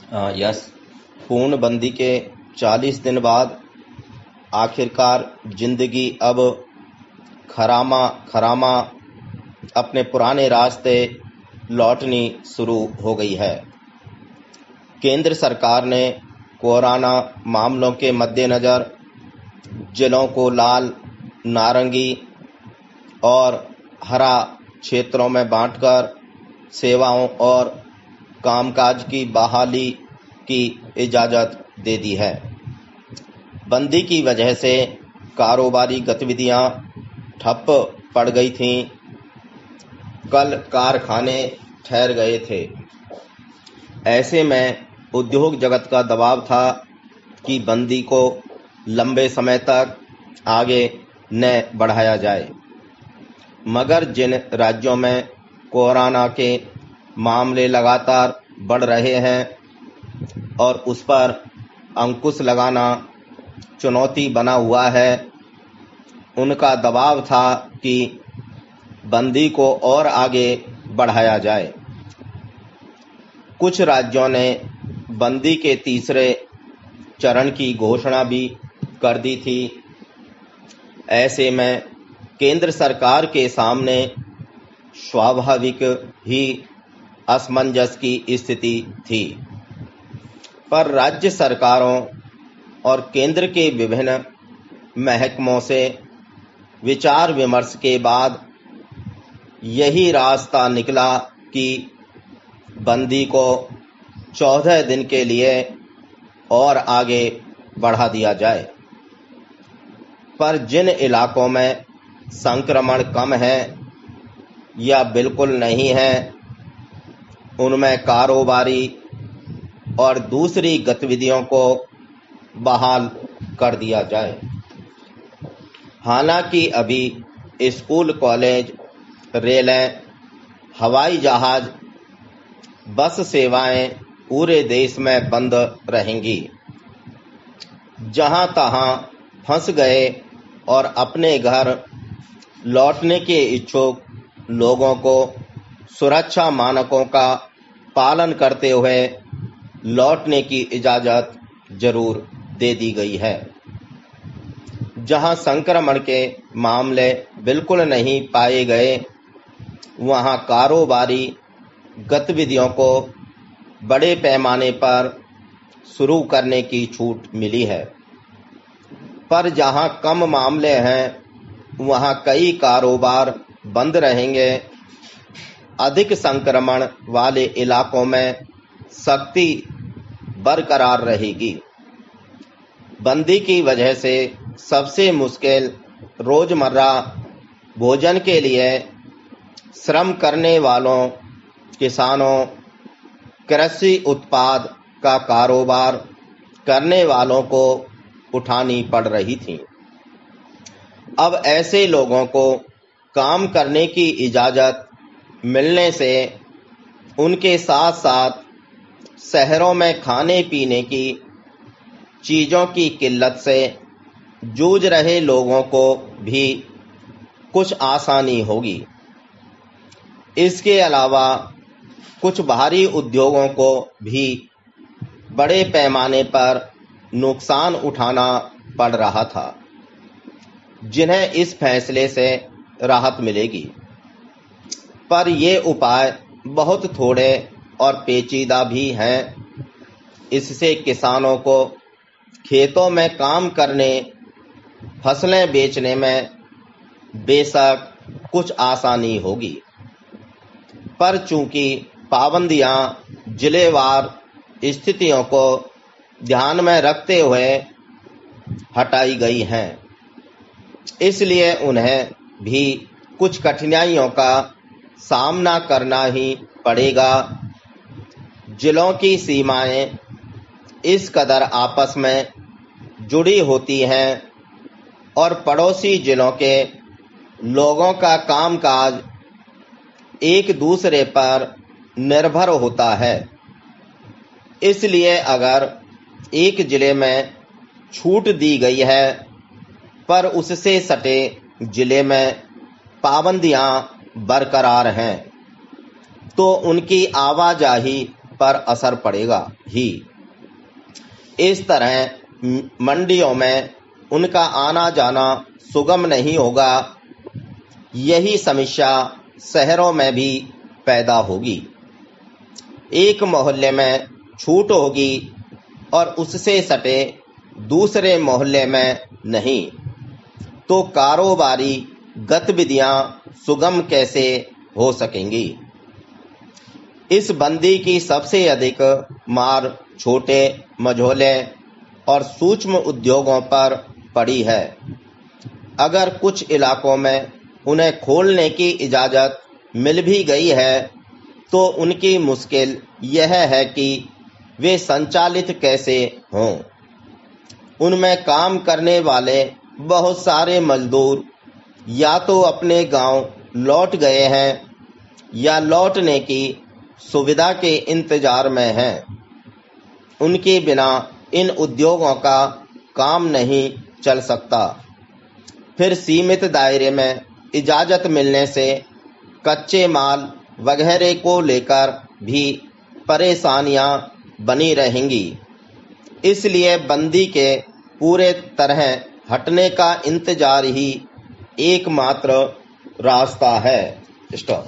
Yes, पूर्णबंदी के 40 दिन बाद आखिरकार जिंदगी अब खरामा अपने पुराने रास्ते लौटनी शुरू हो गई है। केंद्र सरकार ने कोरोना मामलों के मद्देनजर जिलों को लाल, नारंगी और हरा क्षेत्रों में बांटकर सेवाओं और कामकाज की बहाली की इजाजत दे दी है। बंदी की वजह से कारोबारी गतिविधियां ठप पड़ गई थीं। कल कारखाने ठहर गए थे। ऐसे में उद्योग जगत का दबाव था कि बंदी को लंबे समय तक आगे न बढ़ाया जाए। मगर जिन राज्यों में कोरोना के मामले लगातार बढ़ रहे हैं और उस पर अंकुश लगाना चुनौती बना हुआ है, उनका दबाव था कि बंदी को और आगे बढ़ाया जाए। कुछ राज्यों ने बंदी के तीसरे चरण की घोषणा भी कर दी थी। ऐसे में केंद्र सरकार के सामने स्वाभाविक ही असमंजस की स्थिति थी। पर राज्य सरकारों और केंद्र के विभिन्न महकमों से विचार विमर्श के बाद यही रास्ता निकला कि बंदी को 14 दिन के लिए और आगे बढ़ा दिया जाए। पर जिन इलाकों में संक्रमण कम है या बिल्कुल नहीं है, उनमें कारोबारी और दूसरी गतिविधियों को बहाल कर दिया जाए। हालांकि अभी स्कूल, कॉलेज, रेलें, हवाई जहाज, बस सेवाएं पूरे देश में बंद रहेंगी। जहां तहां फंस गए और अपने घर लौटने के इच्छुक लोगों को सुरक्षा मानकों का पालन करते हुए लौटने की इजाजत जरूर दे दी गई है। जहां संक्रमण के मामले बिल्कुल नहीं पाए गए, वहां कारोबारी गतिविधियों को बड़े पैमाने पर शुरू करने की छूट मिली है। पर जहां कम मामले हैं, वहां कई कारोबार बंद रहेंगे। अधिक संक्रमण वाले इलाकों में सख्ती बरकरार रहेगी। बंदी की वजह से सबसे मुश्किल रोजमर्रा भोजन के लिए श्रम करने वालों, किसानों, कृषि उत्पाद का कारोबार करने वालों को उठानी पड़ रही थी। अब ऐसे लोगों को काम करने की इजाजत मिलने से उनके साथ साथ शहरों में खाने पीने की चीजों की किल्लत से जूझ रहे लोगों को भी कुछ आसानी होगी। इसके अलावा कुछ भारी उद्योगों को भी बड़े पैमाने पर नुकसान उठाना पड़ रहा था, जिन्हें इस फैसले से राहत मिलेगी। पर ये उपाय बहुत थोड़े और पेचीदा भी हैं। इससे किसानों को खेतों में काम करने, फसलें बेचने में बेशक कुछ आसानी होगी, पर चूंकि पाबंदियां जिलेवार स्थितियों को ध्यान में रखते हुए हटाई गई हैं, इसलिए उन्हें भी कुछ कठिनाइयों का सामना करना ही पड़ेगा। जिलों की सीमाएं इस कदर आपस में जुड़ी होती हैं और पड़ोसी जिलों के लोगों का कामकाज एक दूसरे पर निर्भर होता है। इसलिए अगर एक जिले में छूट दी गई है पर उससे सटे जिले में पाबंदियां बरकरार हैं, तो उनकी आवाजाही पर असर पड़ेगा ही। इस तरह मंडियों में उनका आना जाना सुगम नहीं होगा। यही समस्या शहरों में भी पैदा होगी। एक मोहल्ले में छूट होगी और उससे सटे दूसरे मोहल्ले में नहीं, तो कारोबारी गतिविधियां सुगम कैसे हो सकेंगी। इस बंदी की सबसे अधिक मार छोटे मझोले और सूक्ष्म उद्योगों पर पड़ी है। अगर कुछ इलाकों में उन्हें खोलने की इजाजत मिल भी गई है तो उनकी मुश्किल यह है कि वे संचालित कैसे हों। उनमें काम करने वाले बहुत सारे मजदूर या तो अपने गांव लौट गए हैं या लौटने की सुविधा के इंतजार में हैं। उनके बिना इन उद्योगों का काम नहीं चल सकता। फिर सीमित दायरे में इजाजत मिलने से कच्चे माल वगैरह को लेकर भी परेशानियां बनी रहेंगी। इसलिए बंदी के पूरे तरह हटने का इंतजार ही एकमात्र रास्ता है। स्टॉप।